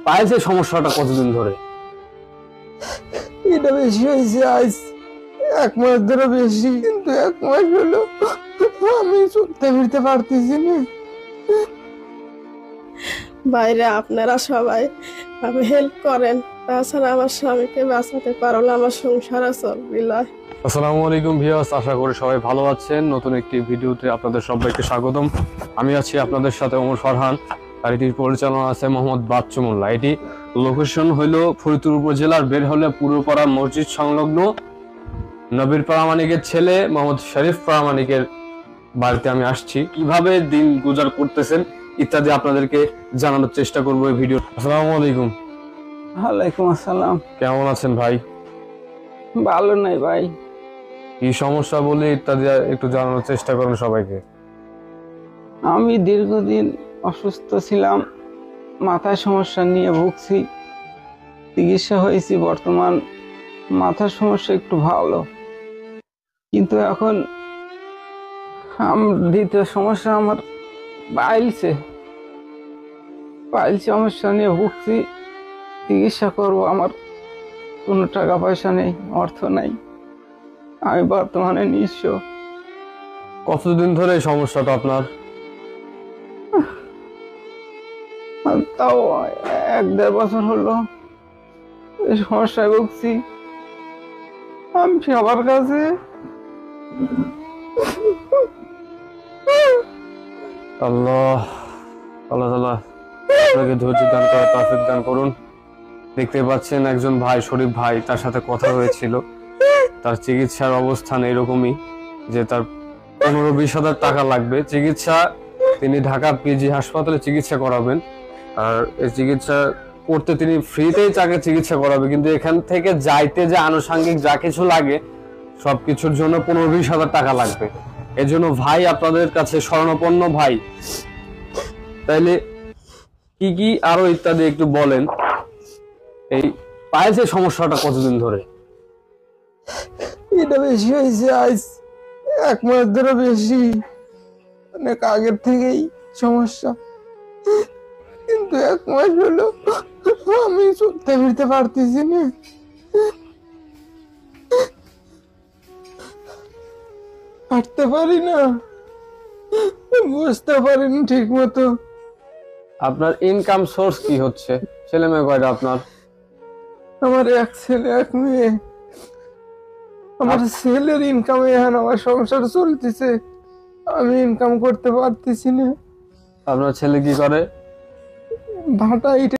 পাইলসের সমস্যাটা কতদিন ধরে? এটা বেশি হয়েছে আজ 1 মাস ধরে বেশি, কিন্তু 1 মাস হলো আমি চলতে ফিরতে পারতেছি না। বাইরে আপনারা সবাই আমি হেল্প করেন, তাছাড়া আমার স্বামীকে বাঁচাতে পারলে আমার সংসারে চলবে না। আসসালামু আলাইকুম ভিউয়ার্স, আশা করি সবাই ভালো আছেন। নতুন একটি ভিডিওতে আপনাদের সবাইকে স্বাগতম। আমি আছি আপনাদের সাথে ওমর ফারহান, আর এটির পরিচালনা আছে মোহাম্মদ বাচ্চু মোল্লা। এটি লোকেশন হইল ফরিদপুর উপজেলার বেরহলে পূর্বপাড়া মসজিদ সংলগ্ন নবীর প্রামাণিকের ছেলে মোহাম্মদ শরীফ প্রামাণিকের বাড়িতে আমি আসছি। কিভাবে দিন গুজার করতেছেন ইত্যাদি আপনাদেরকে জানানোর চেষ্টা করবো এই ভিডিও। আসসালামু আলাইকুম। ওয়ালাইকুম আসসালাম। কেমন আছেন ভাই? ভালো নাই ভাই। কি সমস্যা বলে ইত্যাদি একটু জানানোর চেষ্টা করুন সবাইকে। আমি দীর্ঘদিন অসুস্থ ছিলাম, মাথায় সমস্যা নিয়ে ভুগছি, চিকিৎসা হয়েছি। বর্তমান মাথার সমস্যা একটু ভালো, কিন্তু এখন দ্বিতীয় সমস্যা আমার পাইলস সমস্যা নিয়ে ভুগছি। চিকিৎসা করব, আমার কোনো টাকা পয়সা নেই, অর্থ নাই, আমি বর্তমানে নিঃস্ব। কতদিন ধরে এই সমস্যাটা আপনার? তাও 1-1.5 বছর হলো এই সমস্যায় ভুগছি। আমি সবার কাছে আল্লাহ তাআলা আপনাকে ধৈর্য দান করার তৌফিক দান করুন। দেখতে পাচ্ছেন একজন ভাই, শরীফ ভাই, তার সাথে কথা হয়েছিল। তার চিকিৎসার অবস্থান এরকমই যে তার 15-20 হাজার টাকা লাগবে চিকিৎসা। তিনি ঢাকা পিজি হাসপাতালে চিকিৎসা করাবেন, আর এই চিকিৎসা করতে তিনি ফ্রিতেই তাকে চিকিৎসা করাবে, কিন্তু এখান থেকে যাইতে যে আনুষঙ্গিক যা কিছু লাগে সবকিছুর জন্য 15-20 হাজার টাকা লাগবে। এজন্য ভাই আপনাদের কাছে শরণাপন্ন ভাই, তাইলে কি কি আরো ইত্যাদি একটু বলেন। এই পাইলসের সমস্যাটা কতদিন ধরে? এটা বেশি হয়েছে আজ 1 মাস ধরে বেশি, অনেক আগের থেকেই সমস্যা, কিন্তু 1 মাস হলো আমি চলতে ফিরতে পারতেছি না। হাঁটতে পারি না, বুঝতে পারিনি ঠিক মতো। আপনার ইনকাম সোর্স কি হচ্ছে? ছেলে মেয়ে কয়টা আপনার? আমার 1 ছেলে 1 মেয়ে। আমার ছেলের ইনকামে এখন আমার সংসার চলতেছে, আমি ইনকাম করতে পারতেছি না। আপনার ছেলে কি করে? ভাটা ইটে